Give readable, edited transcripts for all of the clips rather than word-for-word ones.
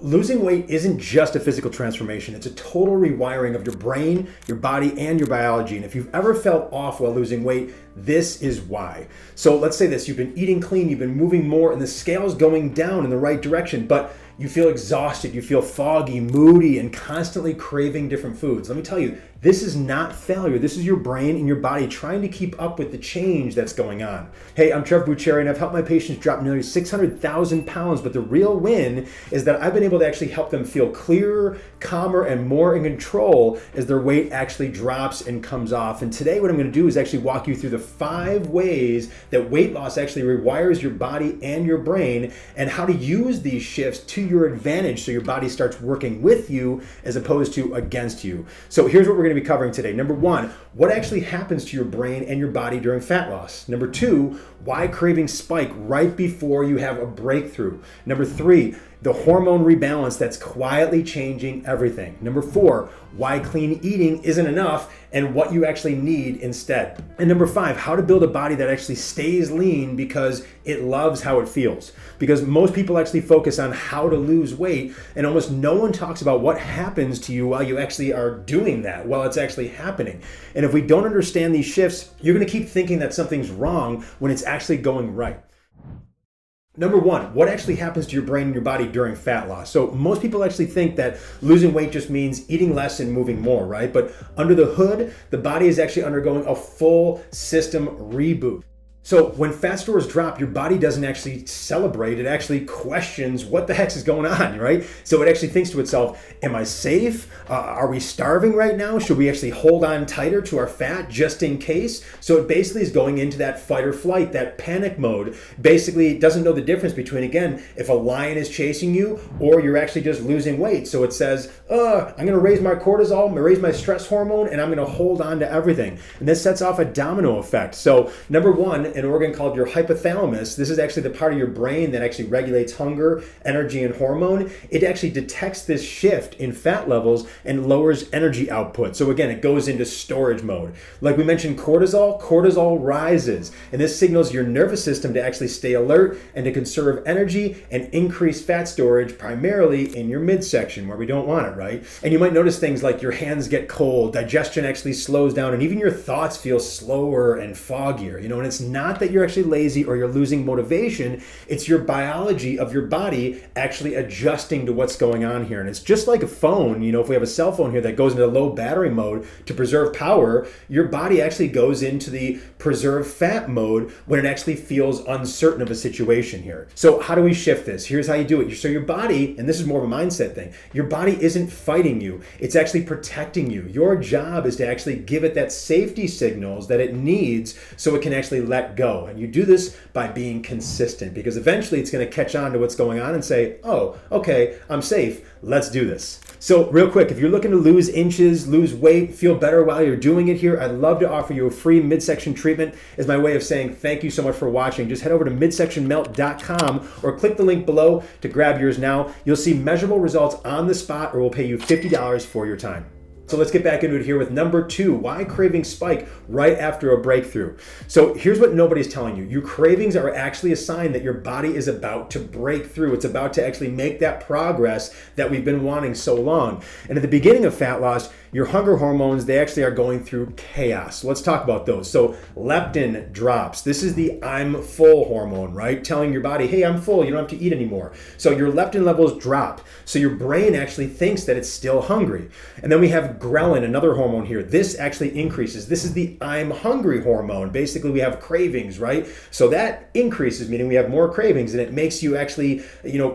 Losing weight isn't just a physical transformation, it's a total rewiring of your brain, your body, and your biology. And if you've ever felt off while losing weight, this is why. So let's say this, you've been eating clean, you've been moving more, and the scale's going down in the right direction, but you feel exhausted, you feel foggy, moody, and constantly craving different foods. Let me tell you, this is not failure. This is your brain and your body trying to keep up with the change that's going on. Hey, I'm Trevor Buccieri, and I've helped my patients drop nearly 600,000 pounds, but the real win is that I've been able to actually help them feel clearer, calmer, and more in control as their weight actually drops and comes off. And today what I'm gonna do is actually walk you through the 5 ways that weight loss actually rewires your body and your brain, and how to use these shifts to your advantage so your body starts working with you as opposed to against you. So here's what we're going to be covering today. Number 1, what actually happens to your brain and your body during fat loss? Number 2, why cravings spike right before you have a breakthrough? Number 3, the hormone rebalance that's quietly changing everything. Number 4, why clean eating isn't enough and what you actually need instead. And number 5, how to build a body that actually stays lean because it loves how it feels. Because most people actually focus on how to lose weight, and almost no one talks about what happens to you while you actually are doing that, while it's actually happening. And if we don't understand these shifts, you're gonna keep thinking that something's wrong when it's actually going right. Number 1, what actually happens to your brain and your body during fat loss? So most people actually think that losing weight just means eating less and moving more, right? But under the hood, the body is actually undergoing a full system reboot. So when fat stores drop, your body doesn't actually celebrate, it actually questions what the heck is going on, right? So it actually thinks to itself, am I safe? Are we starving right now? Should we actually hold on tighter to our fat just in case? So it basically is going into that fight or flight, that panic mode. Basically, it doesn't know the difference between, again, if a lion is chasing you or you're actually just losing weight. So it says, I'm gonna raise my cortisol, I'm gonna raise my stress hormone, and I'm gonna hold on to everything. And this sets off a domino effect. So number 1, an organ called your hypothalamus. This is actually the part of your brain that actually regulates hunger, energy, and hormone. It actually detects this shift in fat levels and lowers energy output. So again, it goes into storage mode. Like we mentioned, cortisol rises, and this signals your nervous system to actually stay alert and to conserve energy and increase fat storage, primarily in your midsection where we don't want it, right? And you might notice things like your hands get cold, digestion actually slows down, and even your thoughts feel slower and foggier, and it's not that you're actually lazy or you're losing motivation, it's your biology of your body actually adjusting to what's going on here. And it's just like a phone, if we have a cell phone here that goes into low battery mode to preserve power, your body actually goes into the preserve fat mode when it actually feels uncertain of a situation here. So how do we shift this? Here's how you do it. So your body, and this is more of a mindset thing, your body isn't fighting you, it's actually protecting you. Your job is to actually give it that safety signals that it needs so it can actually let go. And you do this by being consistent, because eventually it's going to catch on to what's going on and say, oh, okay, I'm safe. Let's do this. So real quick, if you're looking to lose inches, lose weight, feel better while you're doing it here, I'd love to offer you a free midsection treatment as my way of saying thank you so much for watching. Just head over to midsectionmelt.com or click the link below to grab yours now. You'll see measurable results on the spot, or we'll pay you $50 for your time. So let's get back into it here with number 2, why cravings spike right after a breakthrough. So here's what nobody's telling you. Your cravings are actually a sign that your body is about to break through. It's about to actually make that progress that we've been wanting so long. And at the beginning of fat loss, your hunger hormones, they actually are going through chaos. So let's talk about those. So leptin drops. This is the I'm full hormone, right? Telling your body, hey, I'm full, you don't have to eat anymore. So your leptin levels drop. So your brain actually thinks that it's still hungry. And then we have ghrelin, another hormone here. This actually increases. This is the I'm hungry hormone. Basically, we have cravings, right? So that increases, meaning we have more cravings, and it makes you actually,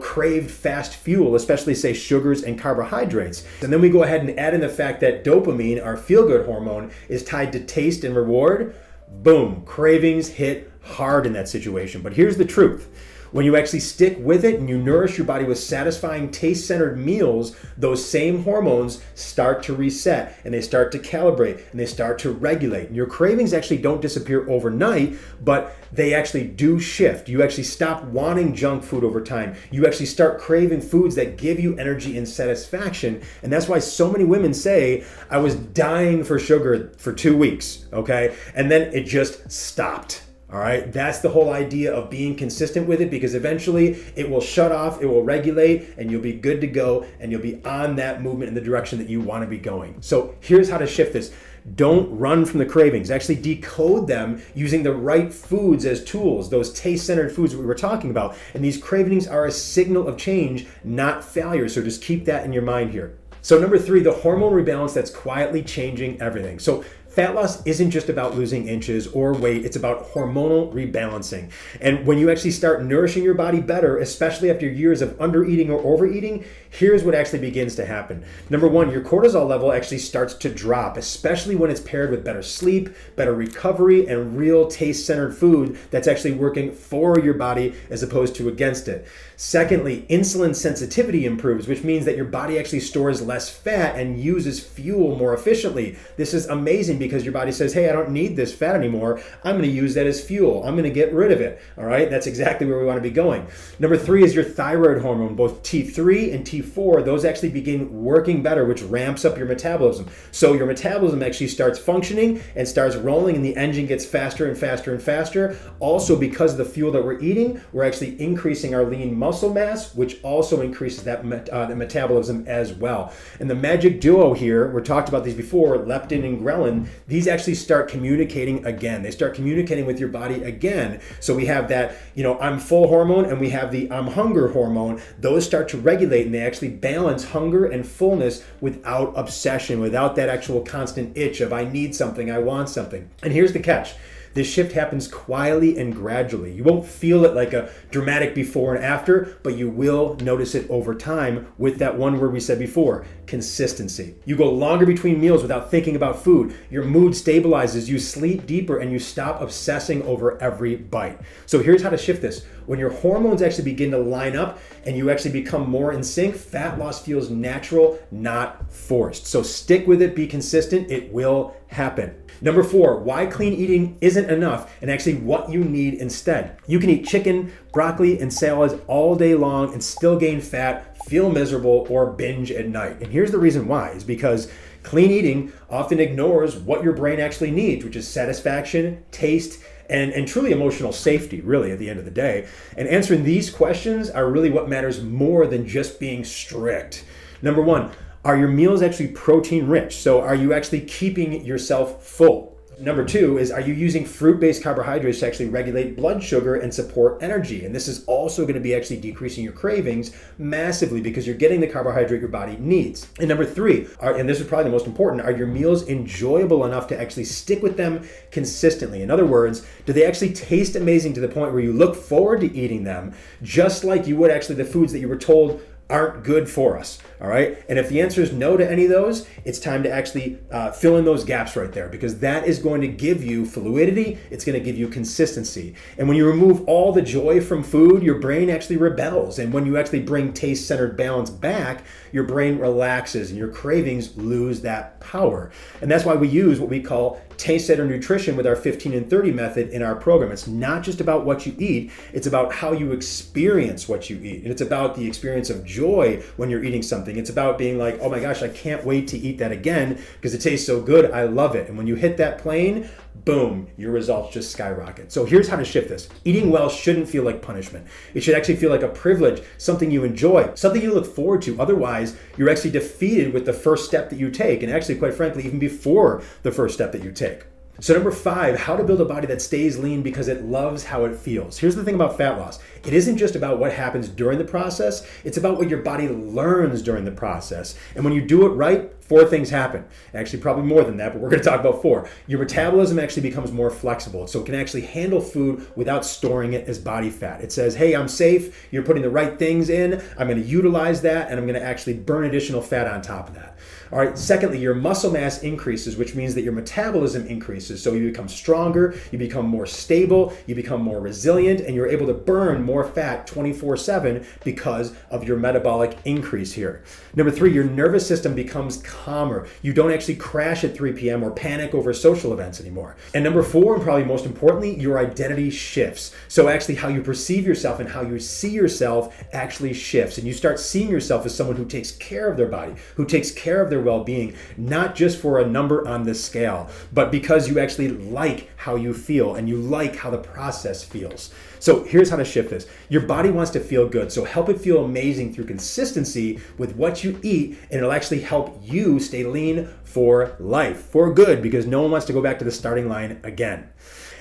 crave fast fuel, especially say sugars and carbohydrates. And then we go ahead and add in the fact that dopamine, our feel-good hormone, is tied to taste and reward. Boom, cravings hit hard in that situation. But here's the truth. When you actually stick with it and you nourish your body with satisfying taste-centered meals, those same hormones start to reset and they start to calibrate and they start to regulate. And your cravings actually don't disappear overnight, but they actually do shift. You actually stop wanting junk food over time. You actually start craving foods that give you energy and satisfaction. And that's why so many women say, I was dying for sugar for 2 weeks, okay? And then it just stopped. All right, that's the whole idea of being consistent with it, because eventually it will shut off, it will regulate, and you'll be good to go, and you'll be on that movement in the direction that you want to be going. So here's how to shift this. Don't run from the cravings. Actually decode them using the right foods as tools, those taste-centered foods that we were talking about. And these cravings are a signal of change, not failure. So just keep that in your mind here. So number 3, the hormone rebalance that's quietly changing everything. So fat loss isn't just about losing inches or weight, it's about hormonal rebalancing. And when you actually start nourishing your body better, especially after years of undereating or overeating, here's what actually begins to happen. Number 1, your cortisol level actually starts to drop, especially when it's paired with better sleep, better recovery, and real taste-centered food that's actually working for your body as opposed to against it. Secondly, insulin sensitivity improves, which means that your body actually stores less fat and uses fuel more efficiently. This is amazing because your body says, hey, I don't need this fat anymore. I'm going to use that as fuel. I'm going to get rid of it. All right, that's exactly where we want to be going. Number 3 is your thyroid hormone, both T3 and T4. Those actually begin working better, which ramps up your metabolism. So your metabolism actually starts functioning and starts rolling, and the engine gets faster and faster and faster. Also, because of the fuel that we're eating, we're actually increasing our lean muscle mass, which also increases that the metabolism as well. And the magic duo here, we talked about these before, leptin and ghrelin, these actually start communicating again. They start communicating with your body again. So we have that, I'm full hormone, and we have the I'm hunger hormone. Those start to regulate, and they actually balance hunger and fullness without obsession, without that actual constant itch of I need something, I want something. And here's the catch. This shift happens quietly and gradually. You won't feel it like a dramatic before and after, but you will notice it over time with that one word we said before, consistency. You go longer between meals without thinking about food. Your mood stabilizes, you sleep deeper, and you stop obsessing over every bite. So here's how to shift this. When your hormones actually begin to line up and you actually become more in sync, fat loss feels natural, not forced. So stick with it, be consistent, it will happen. Number 4, why clean eating isn't enough and actually what you need instead. You can eat chicken, broccoli, and salads all day long and still gain fat, feel miserable, or binge at night. And here's the reason why, is because clean eating often ignores what your brain actually needs, which is satisfaction, taste, and truly emotional safety, really, at the end of the day. And answering these questions are really what matters more than just being strict. Number 1, are your meals actually protein rich? So are you actually keeping yourself full? Number 2 is, are you using fruit-based carbohydrates to actually regulate blood sugar and support energy? And this is also going to be actually decreasing your cravings massively because you're getting the carbohydrate your body needs. And number 3, and this is probably the most important, are your meals enjoyable enough to actually stick with them consistently? In other words, do they actually taste amazing to the point where you look forward to eating them, just like you would actually the foods that you were told aren't good for us, all right? And if the answer is no to any of those, it's time to actually fill in those gaps right there, because that is going to give you fluidity, it's going to give you consistency. And when you remove all the joy from food, your brain actually rebels. And when you actually bring taste-centered balance back, your brain relaxes and your cravings lose that power. And that's why we use what we call taste-centered nutrition with our 15 and 30 method in our program. It's not just about what you eat, it's about how you experience what you eat. And it's about the experience of joy when you're eating something. It's about being like, oh my gosh, I can't wait to eat that again because it tastes so good, I love it. And when you hit that plane, boom, your results just skyrocket. So here's how to shift this. Eating well shouldn't feel like punishment. It should actually feel like a privilege, something you enjoy, something you look forward to. Otherwise, you're actually defeated with the first step that you take, and actually, quite frankly, even before the first step that you take. So number 5, how to build a body that stays lean because it loves how it feels. Here's the thing about fat loss. It isn't just about what happens during the process, it's about what your body learns during the process. And when you do it right, 4 things happen. Actually, probably more than that, but we're going to talk about 4. Your metabolism actually becomes more flexible, so it can actually handle food without storing it as body fat. It says, hey, I'm safe, you're putting the right things in, I'm going to utilize that, and I'm going to actually burn additional fat on top of that. All right, secondly, your muscle mass increases, which means that your metabolism increases. So you become stronger, you become more stable, you become more resilient, and you're able to burn more more fat 24/7 because of your metabolic increase here. Number 3, your nervous system becomes calmer. You don't actually crash at 3 p.m. or panic over social events anymore. And number 4, and probably most importantly, your identity shifts. So actually how you perceive yourself and how you see yourself actually shifts. And you start seeing yourself as someone who takes care of their body, who takes care of their well-being, not just for a number on the scale, but because you actually like how you feel and you like how the process feels. So here's how to shift this. Your body wants to feel good, so help it feel amazing through consistency with what you eat, and it'll actually help you stay lean for life, for good, because no one wants to go back to the starting line again.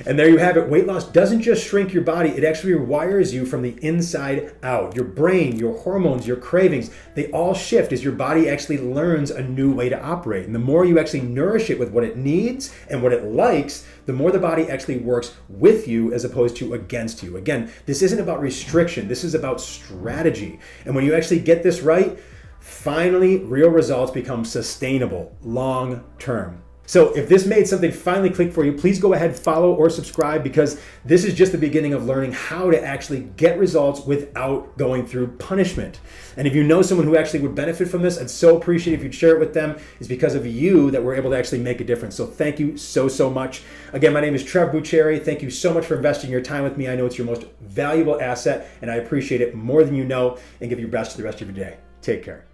And there you have it. Weight loss doesn't just shrink your body, it actually rewires you from the inside out. Your brain, your hormones, your cravings, they all shift as your body actually learns a new way to operate. And the more you actually nourish it with what it needs and what it likes, the more the body actually works with you as opposed to against you. Again, this isn't about restriction, this is about strategy. And when you actually get this right, finally, real results become sustainable, long term. So if this made something finally click for you, please go ahead, follow or subscribe, because this is just the beginning of learning how to actually get results without going through punishment. And if you know someone who actually would benefit from this, I'd so appreciate if you'd share it with them. It's because of you that we're able to actually make a difference. So thank you so much. Again, my name is Trevor Buccieri. Thank you so much for investing your time with me. I know it's your most valuable asset, and I appreciate it more than you know, and give your best to the rest of your day. Take care.